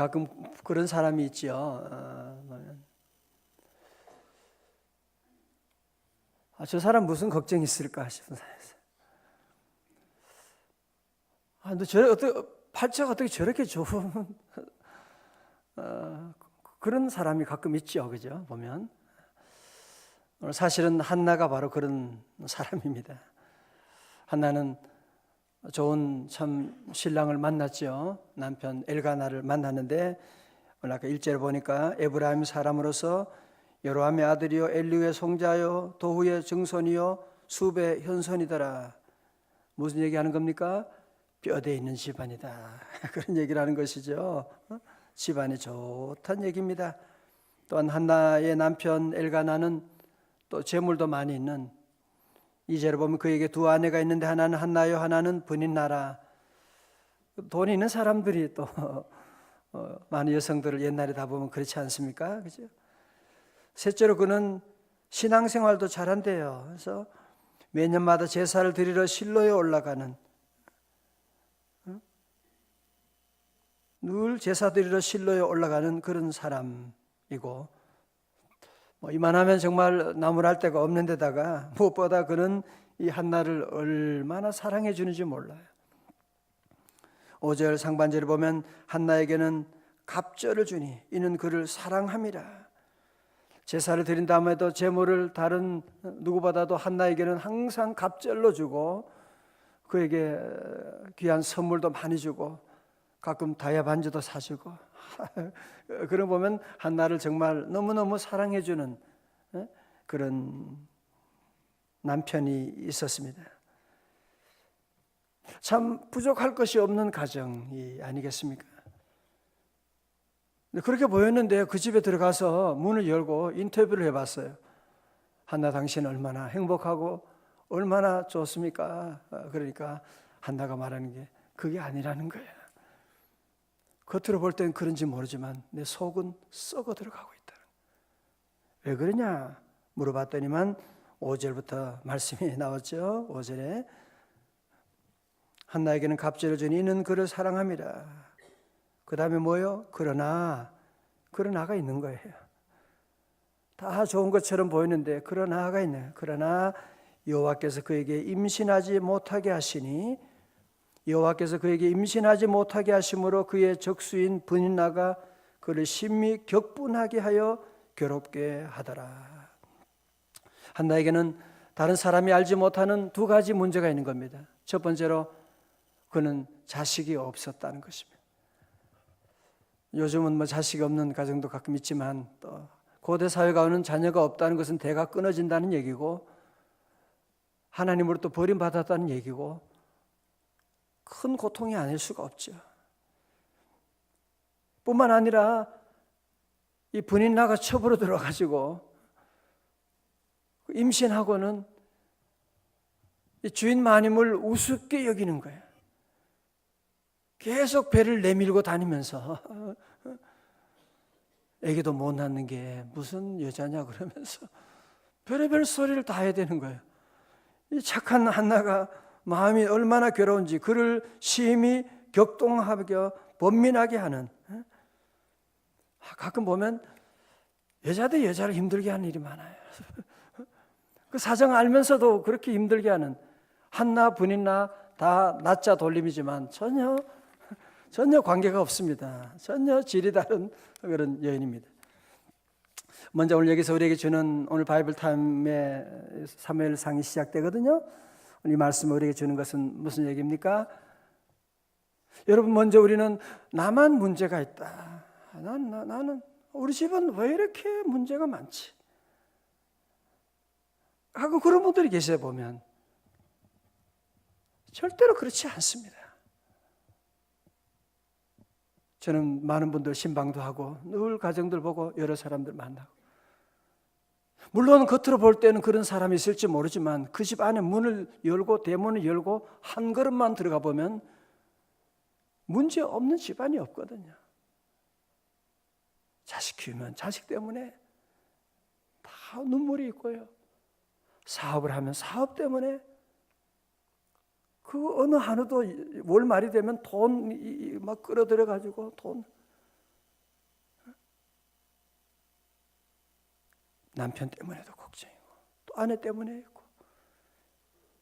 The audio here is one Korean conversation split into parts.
가끔 그런 사람이 있죠. 저 사람 무슨 걱정이 있을까 싶은 사람이 있어요. 팔자가 어떻게 저렇게 좋은 그런 사람이 가끔 있죠. 그죠? 보면 사실은 한나가 바로 그런 사람입니다. 한나는 좋은 참 신랑을 만났죠. 남편 엘가나를 만났는데 오늘 아까 1절에 보니까 에브라임 사람으로서 여로함의 아들이요 엘리후의 송자요 도후의 증손이요 수베 현손이더라. 무슨 얘기하는 겁니까? 뼈대 있는 집안이다. 그런 얘기를 하는 것이죠. 집안이 좋다는 얘기입니다. 또한 한나의 남편 엘가나는 또 재물도 많이 있는, 2절에 보면 그에게 두 아내가 있는데 하나는 한나요 하나는 브닛나라. 돈이 있는 사람들이 또 많은 여성들을 옛날에 다 보면 그렇지 않습니까? 그죠? 셋째로 그는 신앙생활도 잘한대요. 그래서 매년마다 제사를 드리러 실로에 올라가는, 늘 제사 드리러 실로에 올라가는 그런 사람이고, 이만하면 정말 나무랄 데가 없는 데다가 무엇보다 그는 이 한나를 얼마나 사랑해 주는지 몰라요. 5절 상반절에 보면 한나에게는 갑절을 주니 이는 그를 사랑함이라. 제사를 드린 다음에도 제물을 다른 누구보다도 한나에게는 항상 갑절로 주고 그에게 귀한 선물도 많이 주고 가끔 다이아 반지도 사주고 그런 보면 한나를 정말 너무너무 사랑해주는 그런 남편이 있었습니다. 참 부족할 것이 없는 가정이 아니겠습니까? 그렇게 보였는데 그 집에 들어가서 문을 열고 인터뷰를 해봤어요. 한나 당신 얼마나 행복하고 얼마나 좋습니까? 그러니까 한나가 말하는 게 그게 아니라는 거예요. 겉으로 볼 때는 그런지 모르지만 내 속은 썩어 들어가고 있다. 왜 그러냐 물어봤더니만 5절부터 말씀이 나왔죠. 5절에 한나에게는 갑절을 주니 이는 그를 사랑함이라. 그 다음에 뭐요? 그러나가 있는 거예요. 다 좋은 것처럼 보이는데 그러나가 있네요. 그러나 여호와께서 그에게 임신하지 못하게 하시니, 여호와께서 그에게 임신하지 못하게 하심으로 그의 적수인 브닛나가 그를 심히 격분하게 하여 괴롭게 하더라. 한나에게는 다른 사람이 알지 못하는 두 가지 문제가 있는 겁니다. 첫 번째로 그는 자식이 없었다는 것입니다. 요즘은 자식이 없는 가정도 가끔 있지만 또 고대 사회 가운데는 자녀가 없다는 것은 대가 끊어진다는 얘기고 하나님으로부터 버림받았다는 얘기고 큰 고통이 아닐 수가 없죠. 뿐만 아니라 이 브닛나가 첩으로 들어가지고 임신하고는 이 주인 마님을 우습게 여기는 거예요. 계속 배를 내밀고 다니면서 애기도 못 낳는 게 무슨 여자냐 그러면서 별의별 소리를 다 해야 되는 거예요. 이 착한 한나가 마음이 얼마나 괴로운지 그를 심히 격동하게 번민하게 하는, 가끔 보면 여자 대 여자를 힘들게 하는 일이 많아요. 그 사정 알면서도 그렇게 힘들게 하는 한나 브닛나 다 낮자 돌림이지만 전혀 관계가 없습니다. 전혀 질이 다른 그런 여인입니다. 먼저 오늘 여기서 우리에게 주는 오늘 바이블 타임의 사무엘상이 시작되거든요. 이 말씀을 우리에게 주는 것은 무슨 얘기입니까? 여러분, 먼저 우리는 나만 문제가 있다. 나는 우리 집은 왜 이렇게 문제가 많지? 하고 그런 분들이 계세요. 보면 절대로 그렇지 않습니다. 저는 많은 분들 신방도 하고 늘 가정들 보고 여러 사람들 만나고, 물론 겉으로 볼 때는 그런 사람이 있을지 모르지만 그 집 안에 문을 열고 대문을 열고 한 걸음만 들어가 보면 문제 없는 집안이 없거든요. 자식 키우면 자식 때문에 다 눈물이 있고요. 사업을 하면 사업 때문에 그 어느 하루도 월말이 되면 돈 막 끌어들여 가지고 돈. 남편 때문에도 걱정이고 또 아내 때문에 있고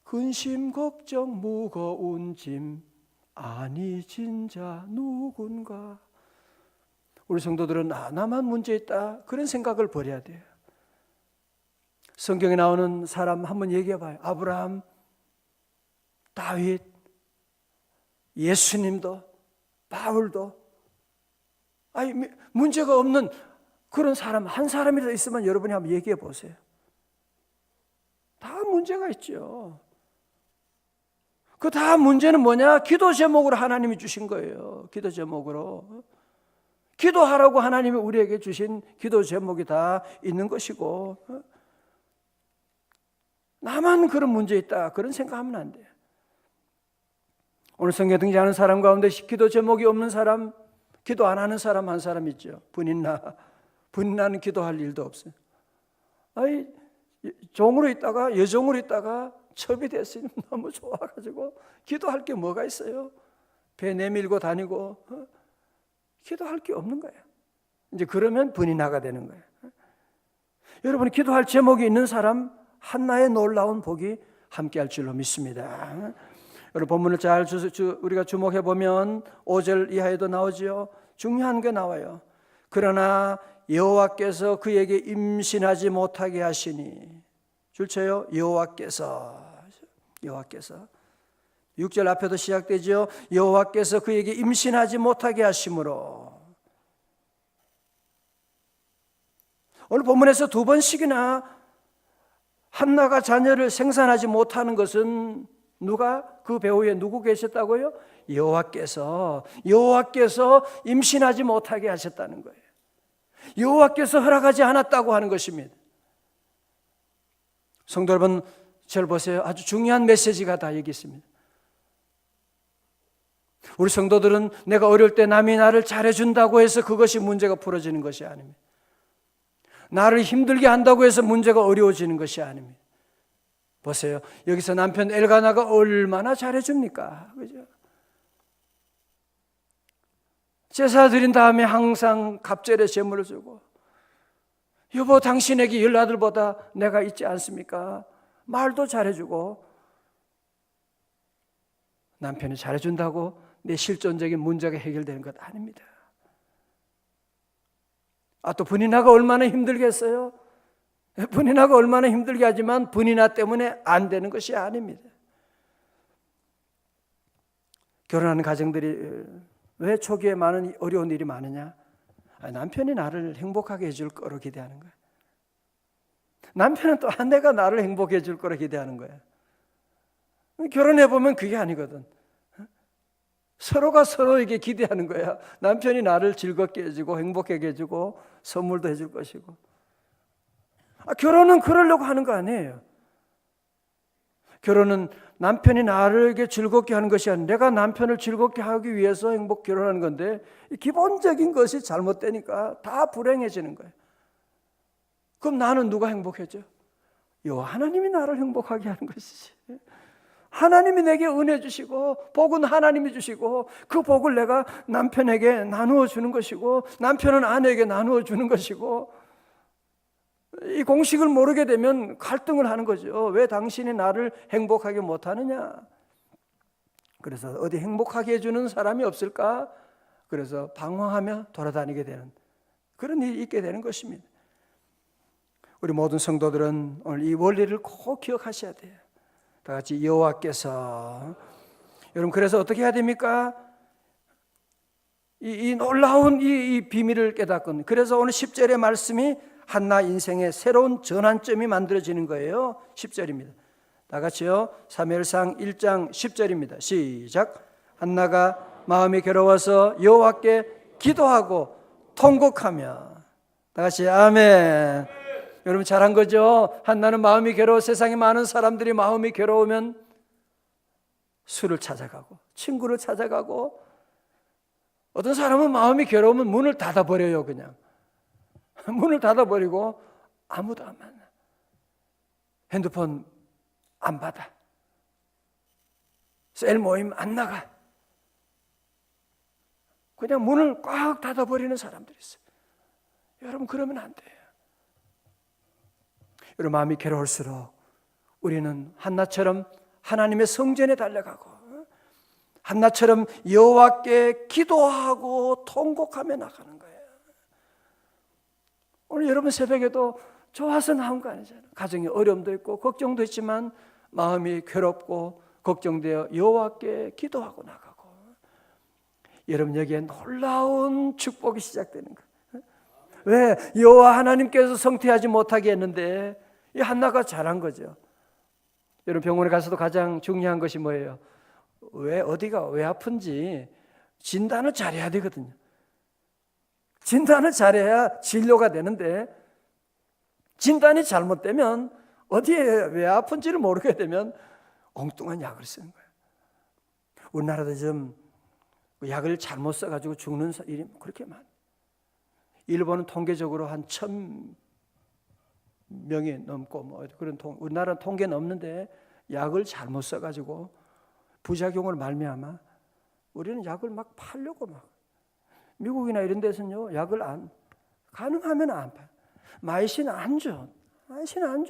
근심 걱정 무거운 짐 아니 진짜 누군가. 우리 성도들은 나만 문제 있다 그런 생각을 버려야 돼요. 성경에 나오는 사람 한번 얘기해 봐요. 아브라함, 다윗, 예수님도, 바울도 아니 문제가 없는 그런 사람 한 사람이라도 있으면 여러분이 한번 얘기해 보세요. 다 문제가 있죠. 그 다 문제는 뭐냐? 기도 제목으로 하나님이 주신 거예요. 기도 제목으로. 기도하라고 하나님이 우리에게 주신 기도 제목이 다 있는 것이고 나만 그런 문제 있다 그런 생각하면 안 돼요. 오늘 성경에 등장하는 사람 가운데 기도 제목이 없는 사람, 기도 안 하는 사람 한 사람 있죠. 분인나는 기도할 일도 없어요. 아니 종으로 있다가 여종으로 있다가 첩이 됐으니 너무 좋아가지고 기도할 게 뭐가 있어요? 배 내밀고 다니고 기도할 게 없는 거예요. 이제 그러면 분인나가 되는 거예요. 여러분이 기도할 제목이 있는 사람 한나의 놀라운 복이 함께할 줄로 믿습니다. 여러분 본문을 잘 우리가 주목해 보면 5절 이하에도 나오지요. 중요한 게 나와요. 그러나 여호와께서 그에게 임신하지 못하게 하시니 줄쳐요. 여호와께서 6절 앞에도 시작되죠. 여호와께서 그에게 임신하지 못하게 하심으로. 오늘 본문에서 두 번씩이나 한나가 자녀를 생산하지 못하는 것은 누가 그 배후에 누구 계셨다고요? 여호와께서 임신하지 못하게 하셨다는 거예요. 여호와께서 허락하지 않았다고 하는 것입니다. 성도 여러분, 저를 보세요. 아주 중요한 메시지가 다 여기 있습니다. 우리 성도들은 내가 어려울 때 남이 나를 잘해준다고 해서 그것이 문제가 풀어지는 것이 아닙니다. 나를 힘들게 한다고 해서 문제가 어려워지는 것이 아닙니다. 보세요. 여기서 남편 엘가나가 얼마나 잘해줍니까? 그죠? 제사 드린 다음에 항상 갑절에 제물을 주고, 여보 당신에게 10아들보다 내가 있지 않습니까? 말도 잘해주고. 남편이 잘해준다고 내 실존적인 문제가 해결되는 것 아닙니다. 또 분인나가 얼마나 힘들겠어요? 분인나가 얼마나 힘들게 하지만 분인나 때문에 안 되는 것이 아닙니다. 결혼하는 가정들이 왜 초기에 많은 어려운 일이 많으냐? 남편이 나를 행복하게 해줄 거로 기대하는 거야. 남편은 또 아내가 나를 행복해 해줄 거로 기대하는 거야. 결혼해보면 그게 아니거든. 서로가 서로에게 기대하는 거야. 남편이 나를 즐겁게 해주고 행복하게 해주고 선물도 해줄 것이고. 결혼은 그러려고 하는 거 아니에요. 결혼은 남편이 나에게 즐겁게 하는 것이 아니라 내가 남편을 즐겁게 하기 위해서 결혼하는 건데 기본적인 것이 잘못되니까 다 불행해지는 거예요. 그럼 나는 누가 행복해져? 하나님이 나를 행복하게 하는 것이지. 하나님이 내게 은혜 주시고 복은 하나님이 주시고 그 복을 내가 남편에게 나누어 주는 것이고 남편은 아내에게 나누어 주는 것이고, 이 공식을 모르게 되면 갈등을 하는 거죠. 왜 당신이 나를 행복하게 못하느냐? 그래서 어디 행복하게 해주는 사람이 없을까? 그래서 방황하며 돌아다니게 되는 그런 일이 있게 되는 것입니다. 우리 모든 성도들은 오늘 이 원리를 꼭 기억하셔야 돼요. 다 같이 여호와께서. 여러분 그래서 어떻게 해야 됩니까? 이 놀라운 이 비밀을 깨닫건, 그래서 오늘 10절의 말씀이 한나 인생의 새로운 전환점이 만들어지는 거예요. 10절입니다. 다 같이요. 사무엘상 1장 10절입니다. 시작. 한나가 마음이 괴로워서 여호와께 기도하고 통곡하며. 다 같이 아멘. 여러분 잘한 거죠? 한나는 마음이 괴로워. 세상에 많은 사람들이 마음이 괴로우면 술을 찾아가고 친구를 찾아가고, 어떤 사람은 마음이 괴로우면 문을 닫아버려요. 그냥 문을 닫아버리고 아무도 안 만나. 핸드폰 안 받아. 셀 모임 안 나가. 그냥 문을 꽉 닫아버리는 사람들이 있어요. 여러분 그러면 안 돼요. 여러분 마음이 괴로울수록 우리는 한나처럼 하나님의 성전에 달려가고 한나처럼 여호와께 기도하고 통곡하며 나가는 거예요. 오늘 여러분 새벽에도 좋아서 나온 거 아니잖아요. 가정에 어려움도 있고 걱정도 있지만 마음이 괴롭고 걱정되어 여호와께 기도하고 나가고, 여러분 여기에 놀라운 축복이 시작되는 거예요. 왜? 여호와 하나님께서 성퇴하지 못하게 했는데 이 한나가 잘한 거죠. 여러분 병원에 가서도 가장 중요한 것이 뭐예요? 어디가 왜 아픈지 진단을 잘해야 되거든요. 진단을 잘해야 진료가 되는데 진단이 잘못되면 어디에 왜 아픈지를 모르게 되면 엉뚱한 약을 쓰는 거예요. 우리나라도 좀 약을 잘못 써가지고 죽는 일이 그렇게 많아요. 일본은 통계적으로 한 1,000명이 넘고 뭐 그런 우리나라는 통계는 없는데 약을 잘못 써가지고 부작용을 말미암아 우리는 약을 막 팔려고 막, 미국이나 이런 데서는요 약을 가능하면 안 팔아요. 마이신 안 줘.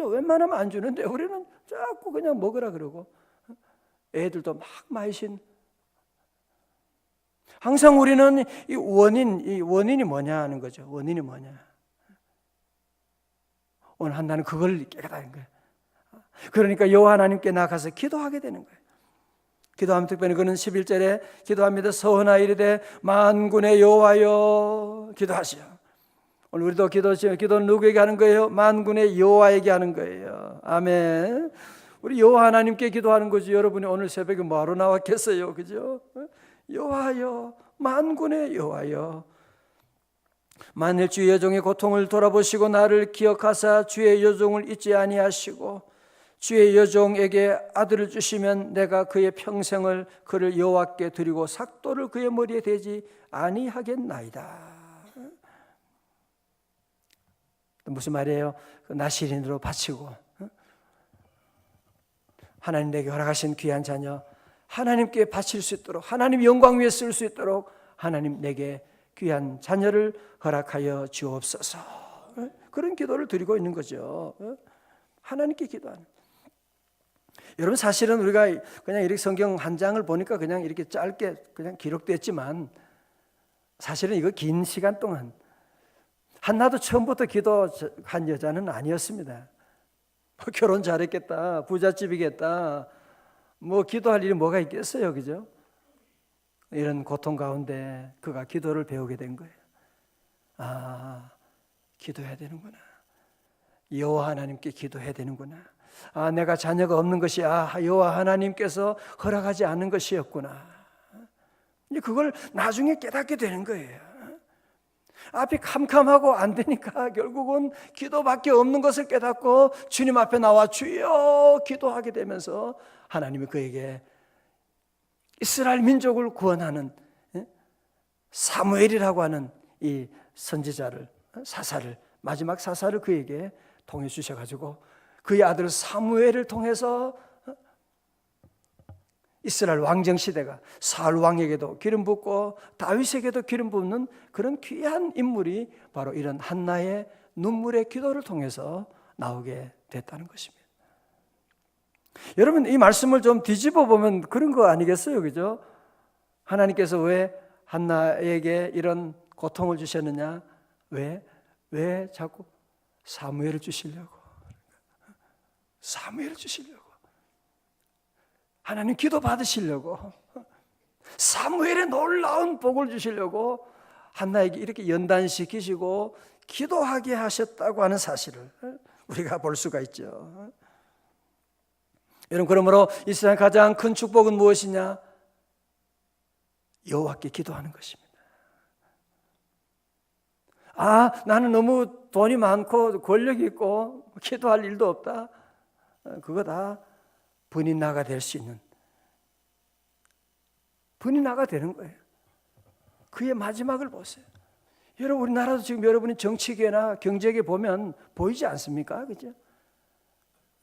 웬만하면 안 주는데 우리는 자꾸 그냥 먹으라 그러고, 애들도 막 마이신. 항상 우리는 이 원인이 뭐냐 하는 거죠. 원인이 뭐냐. 오늘 한나는 그걸 깨닫는 거예요. 그러니까 여호와 하나님께 나가서 기도하게 되는 거예요. 기도하면 특별히 그는 11절에 기도합니다. 서원하 이르되 만군의 여호와여, 기도하시오. 오늘 우리도 기도는 누구에게 하는 거예요? 만군의 여호와에게 하는 거예요. 아멘. 우리 여호와 하나님께 기도하는 거지. 여러분이 오늘 새벽에 뭐하러 나왔겠어요? 그죠? 여호와여, 만군의 여호와여, 만일 주의 여종의 고통을 돌아보시고 나를 기억하사 주의 여종을 잊지 아니하시고 주의 여종에게 아들을 주시면 내가 그의 평생을 그를 여호와께 드리고 삭도를 그의 머리에 대지 아니하겠나이다. 무슨 말이에요? 나시린으로 바치고 하나님 내게 허락하신 귀한 자녀 하나님께 바칠 수 있도록, 하나님 영광 위에 쓸 수 있도록 하나님 내게 귀한 자녀를 허락하여 주옵소서. 그런 기도를 드리고 있는 거죠. 하나님께 기도하는. 여러분 사실은 우리가 그냥 이렇게 성경 한 장을 보니까 그냥 이렇게 짧게 그냥 기록됐지만 사실은 이거 긴 시간 동안 한나도 처음부터 기도한 여자는 아니었습니다. 결혼 잘했겠다, 부잣집이겠다, 뭐 기도할 일이 뭐가 있겠어요, 그죠? 이런 고통 가운데 그가 기도를 배우게 된 거예요. 아, 기도해야 되는구나. 여호와 하나님께 기도해야 되는구나. 아, 내가 자녀가 없는 것이 여호와 하나님께서 허락하지 않은 것이었구나. 그걸 나중에 깨닫게 되는 거예요. 앞이 캄캄하고 안 되니까 결국은 기도밖에 없는 것을 깨닫고 주님 앞에 나와 주여 기도하게 되면서 하나님이 그에게 이스라엘 민족을 구원하는 사무엘이라고 하는 이 선지자를, 마지막 사사를 그에게 통해 주셔가지고 그의 아들 사무엘을 통해서 이스라엘 왕정시대가 사울 왕에게도 기름 붓고 다윗에게도 기름 붓는 그런 귀한 인물이 바로 이런 한나의 눈물의 기도를 통해서 나오게 됐다는 것입니다. 여러분 이 말씀을 좀 뒤집어 보면 그런 거 아니겠어요? 그죠? 하나님께서 왜 한나에게 이런 고통을 주셨느냐? 왜 자꾸 사무엘을 주시려고? 사무엘을 주시려고. 하나님 기도 받으시려고, 사무엘의 놀라운 복을 주시려고 한나에게 이렇게 연단시키시고 기도하게 하셨다고 하는 사실을 우리가 볼 수가 있죠. 여러분 그러므로 이 세상 가장 큰 축복은 무엇이냐? 여호와께 기도하는 것입니다. 나는 너무 돈이 많고 권력이 있고 기도할 일도 없다. 그거 다 분인나가 될 수 있는, 분인나가 되는 거예요. 그의 마지막을 보세요. 여러분 우리나라도 지금 여러분이 정치계나 경제계 보면 보이지 않습니까? 그죠?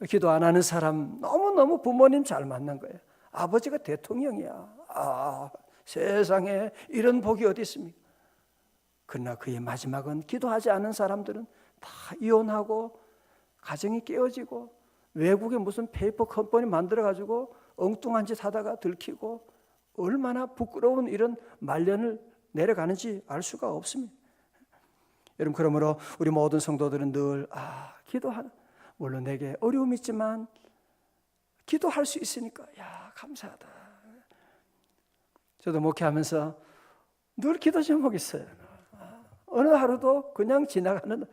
기도 안 하는 사람 너무너무 부모님 잘 만난 거예요. 아버지가 대통령이야. 세상에 이런 복이 어디 있습니까? 그러나 그의 마지막은 기도하지 않은 사람들은 다 이혼하고 가정이 깨어지고 외국에 무슨 페이퍼 컴퍼니 만들어가지고 엉뚱한 짓 하다가 들키고 얼마나 부끄러운 이런 말년을 내려가는지 알 수가 없습니다. 여러분, 그러므로 우리 모든 성도들은 늘 기도하는, 물론 내게 어려움이 있지만 기도할 수 있으니까 감사하다. 저도 목회하면서 늘 기도 제목이 있어요. 어느 하루도 그냥 지나가는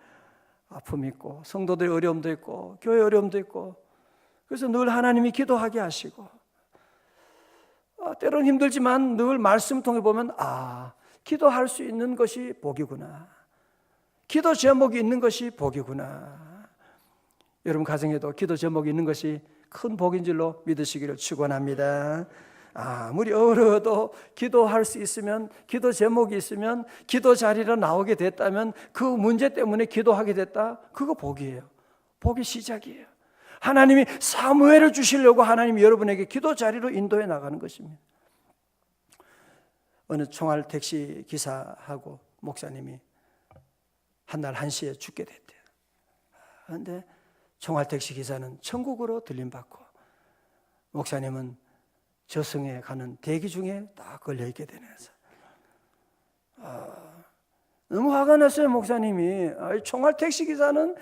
아픔이 있고 성도들의 어려움도 있고 교회 어려움도 있고, 그래서 늘 하나님이 기도하게 하시고, 때로는 힘들지만 늘 말씀 통해 보면 기도할 수 있는 것이 복이구나, 기도 제목이 있는 것이 복이구나. 여러분 가정에도 기도 제목이 있는 것이 큰 복인 줄로 믿으시기를 축원합니다. 아무리 어려워도 기도할 수 있으면, 기도 제목이 있으면, 기도 자리로 나오게 됐다면, 그 문제 때문에 기도하게 됐다, 그거 복이에요. 복의 시작이에요. 하나님이 사무엘을 주시려고 하나님이 여러분에게 기도 자리로 인도해 나가는 것입니다. 어느 총알 택시 기사하고 목사님이 한날 1시에 죽게 됐대요. 그런데 총알 택시 기사는 천국으로 들림받고, 목사님은 저승에 가는 대기 중에 딱 걸려있게 되면서 너무 화가 났어요. 목사님이 총알 택시 기사는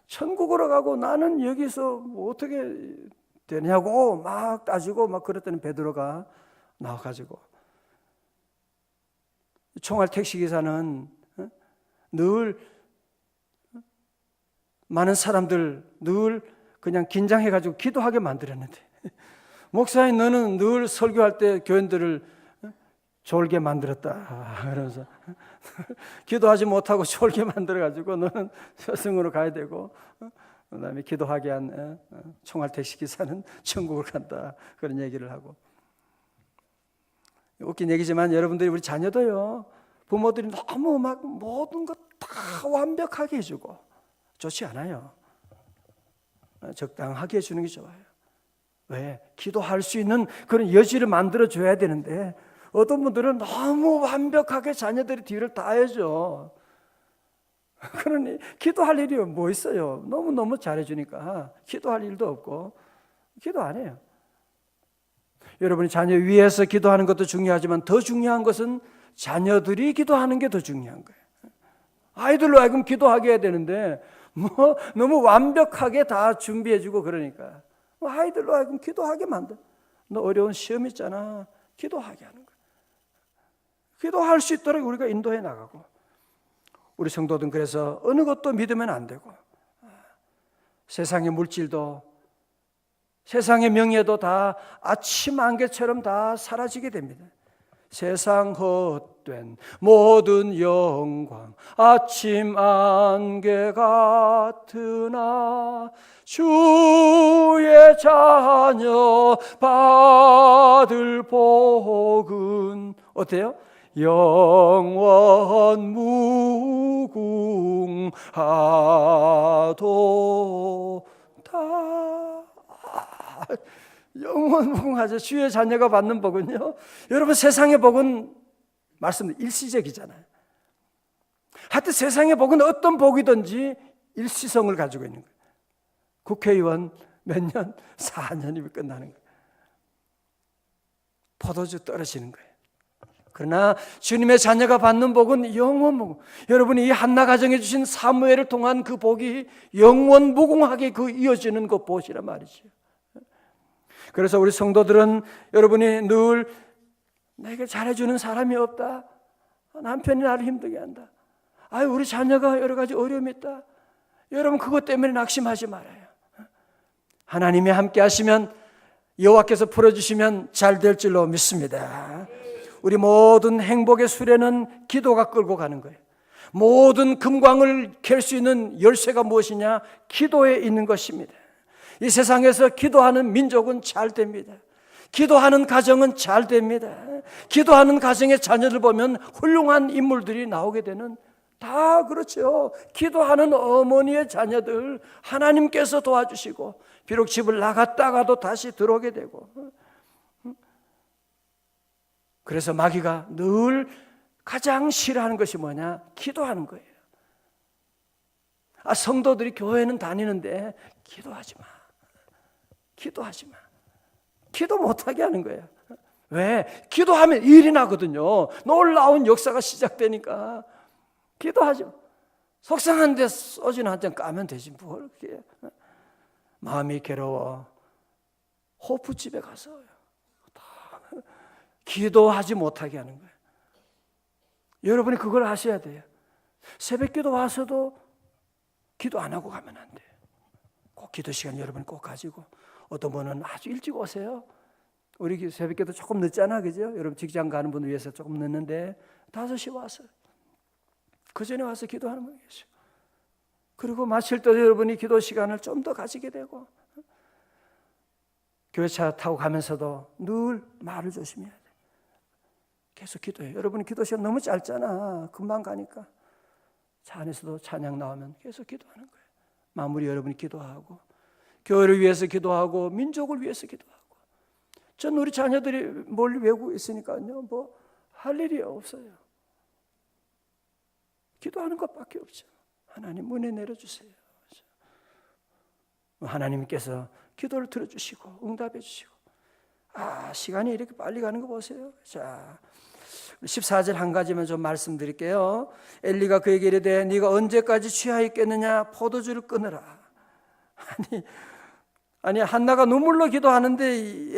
천국으로 가고 나는 여기서 뭐 어떻게 되냐고 막 따지고 막 그랬더니 베드로가 나와가지고, 총알 택시 기사는 늘 많은 사람들 늘 그냥 긴장해가지고 기도하게 만들었는데, 목사님 너는 늘 설교할 때 교인들을 졸게 만들었다 그러면서 기도하지 못하고 졸게 만들어가지고 너는 저승으로 가야 되고, 그다음에 기도하게 한 총알 택시 기사는 천국을 간다, 그런 얘기를 하고. 웃긴 얘기지만 여러분들이, 우리 자녀도요, 부모들이 너무 막 모든 것 다 완벽하게 해주고 좋지 않아요. 적당하게 해주는 게 좋아요. 왜? 기도할 수 있는 그런 여지를 만들어줘야 되는데, 어떤 분들은 너무 완벽하게 자녀들이 뒤를 다 해줘. 그러니 기도할 일이 뭐 있어요? 너무너무 잘해주니까 기도할 일도 없고 기도 안 해요. 여러분이 자녀 위해서 기도하는 것도 중요하지만 더 중요한 것은 자녀들이 기도하는 게 더 중요한 거예요. 아이들로 하여금 기도하게 해야 되는데 너무 완벽하게 다 준비해주고 그러니까 아이들로 하여금 기도하게 만들어. 너 어려운 시험 있잖아, 기도하게 하는 거야. 기도할 수 있도록 우리가 인도해 나가고, 우리 성도들은 그래서 어느 것도 믿으면 안 되고, 세상의 물질도 세상의 명예도 다 아침 안개처럼 다 사라지게 됩니다. 세상 헛된 모든 영광 아침 안개 같으나 주의 자녀 받을 복은 어때요? 영원 무궁하도다. 영원 무궁하죠. 주의 자녀가 받는 복은요, 여러분 세상의 복은 말씀 일시적이잖아요. 하여튼 세상의 복은 어떤 복이든지 일시성을 가지고 있는 거예요. 국회의원 몇 년? 4년이면 끝나는 거예요. 포도주 떨어지는 거예요. 그러나 주님의 자녀가 받는 복은 영원 무궁. 여러분이 이 한나 가정에 주신 사무엘을 통한 그 복이 영원 무궁하게 그 이어지는 그 복이란 말이죠. 그래서 우리 성도들은, 여러분이 늘 내게 잘해주는 사람이 없다, 남편이 나를 힘들게 한다, 우리 자녀가 여러 가지 어려움이 있다, 여러분 그것 때문에 낙심하지 말아요. 하나님이 함께 하시면, 여호와께서 풀어주시면 잘 될 줄로 믿습니다. 우리 모든 행복의 수레는 기도가 끌고 가는 거예요. 모든 금광을 캘 수 있는 열쇠가 무엇이냐? 기도에 있는 것입니다. 이 세상에서 기도하는 민족은 잘 됩니다. 기도하는 가정은 잘 됩니다. 기도하는 가정의 자녀들 보면 훌륭한 인물들이 나오게 되는, 다 그렇죠. 기도하는 어머니의 자녀들 하나님께서 도와주시고, 비록 집을 나갔다가도 다시 들어오게 되고. 그래서 마귀가 늘 가장 싫어하는 것이 뭐냐? 기도하는 거예요. 성도들이 교회는 다니는데 기도하지 마. 기도하지 마. 기도 못하게 하는 거예요. 왜? 기도하면 일이 나거든요. 놀라운 역사가 시작되니까. 기도하지 마. 속상한데 소주 한 잔 까면 되지 뭘 그게. 마음이 괴로워. 호프집에 가서 기도하지 못하게 하는 거예요. 여러분이 그걸 아셔야 돼요. 새벽기도 와서도 기도 안 하고 가면 안 돼요. 꼭 기도 시간 여러분 꼭 가지고. 어떤 분은 아주 일찍 오세요. 우리 새벽기도 조금 늦잖아, 그죠? 여러분 직장 가는 분을 위해서 조금 늦는데 5시 와서 그 전에 와서 기도하는 분이 계셔. 그리고 마칠 때 여러분이 기도 시간을 좀 더 가지게 되고, 교회차 타고 가면서도 늘 말을 조심해야 돼. 계속 기도해요. 여러분이 기도 시간 너무 짧잖아. 금방 가니까. 차 안에서도 찬양 나오면 계속 기도하는 거예요. 마무리 여러분이 기도하고, 교회를 위해서 기도하고, 민족을 위해서 기도하고. 전 우리 자녀들이 멀리 외국에 있으니까요, 뭐 할 일이 없어요. 기도하는 것밖에 없죠. 하나님 은혜 내려주세요. 하나님께서 기도를 들어주시고 응답해 주시고. 시간이 이렇게 빨리 가는 거 보세요. 자, 14절 한 가지만 좀 말씀드릴게요. 엘리가 그에게 이르되 네가 언제까지 취하였겠느냐? 포도주를 끊으라. 아니 한나가 눈물로 기도하는데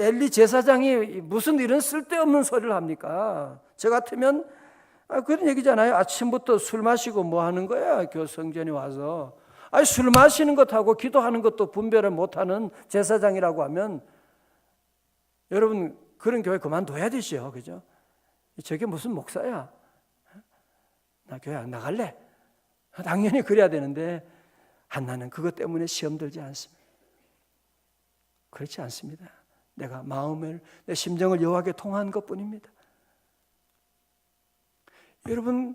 엘리 제사장이 무슨 이런 쓸데없는 소리를 합니까? 저 같으면 그런 얘기잖아요. 아침부터 술 마시고 뭐 하는 거야? 성전에 와서. 술 마시는 것하고 기도하는 것도 분별을 못하는 제사장이라고 하면 여러분 그런 교회 그만둬야 되죠. 그죠? 저게 무슨 목사야? 나 교회 안 나갈래? 당연히 그래야 되는데 한나는 그것 때문에 시험 들지 않습니다. 그렇지 않습니다. 내가 마음을, 내 심정을 여호와께 통한 것뿐입니다. 여러분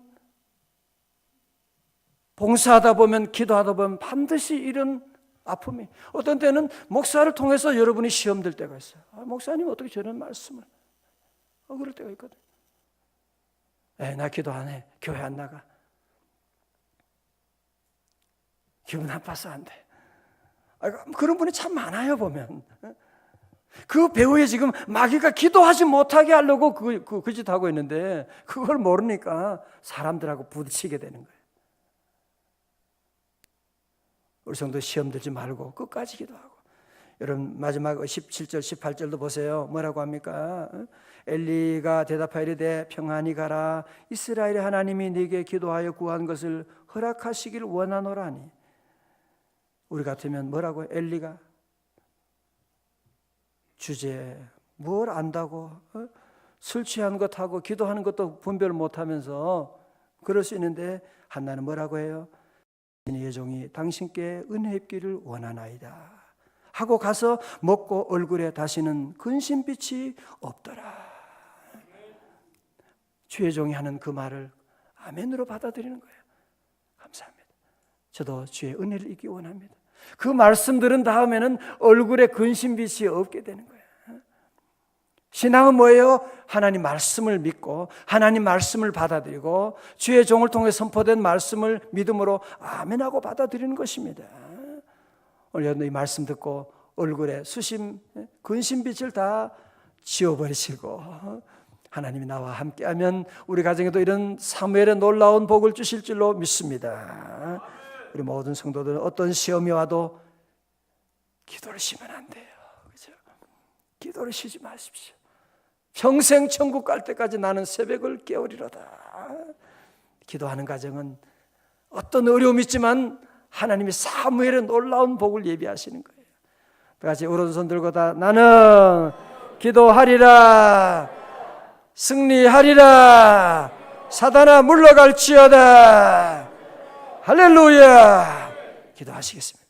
봉사하다 보면, 기도하다 보면 반드시 이런 아픔이, 어떤 때는 목사를 통해서 여러분이 시험 들 때가 있어요. 목사님 어떻게 저런 말씀을, 그럴 때가 있거든. 나 기도 안 해. 교회 안 나가. 기분 나빠서 안 돼. 그런 분이 참 많아요, 보면. 그 배후에 지금 마귀가 기도하지 못하게 하려고 그 짓 하고 있는데 그걸 모르니까 사람들하고 부딪히게 되는 거예요. 우리 성도 시험 들지 말고 끝까지 기도하고. 여러분 마지막 17절 18절도 보세요. 뭐라고 합니까? 엘리가 대답하여 이르되 평안히 가라. 이스라엘의 하나님이 네게 기도하여 구한 것을 허락하시길 원하노라니. 우리 같으면 뭐라고 해요? 엘리가 주제 뭘 안다고, 술 취한 것하고 기도하는 것도 분별 못하면서 그럴 수 있는데 한나는 뭐라고 해요? 내 종이 당신께 은혜 입기를 원하나이다 하고 가서 먹고 얼굴에 다시는 근심빛이 없더라. 주의 종이 하는 그 말을 아멘으로 받아들이는 거예요. 감사합니다. 저도 주의 은혜를 입기 원합니다. 그 말씀 들은 다음에는 얼굴에 근심빛이 없게 되는 거예요. 신앙은 뭐예요? 하나님 말씀을 믿고 하나님 말씀을 받아들이고 주의 종을 통해 선포된 말씀을 믿음으로 아멘하고 받아들이는 것입니다. 오늘 여러분 이 말씀 듣고 얼굴에 근심빛을 다 지워버리시고 하나님이 나와 함께하면 우리 가정에도 이런 사무엘의 놀라운 복을 주실 줄로 믿습니다. 우리 모든 성도들은 어떤 시험이 와도 기도를 쉬면 안 돼요. 그렇죠? 기도를 쉬지 마십시오. 평생 천국 갈 때까지 나는 새벽을 깨우리로다. 기도하는 가정은 어떤 어려움이 있지만 하나님이 사무엘의 놀라운 복을 예비하시는 거예요. 같이 오른손 들고 다 나는 기도하리라. 승리하리라. 사단아 물러갈지어다. 할렐루야. 기도하시겠습니다.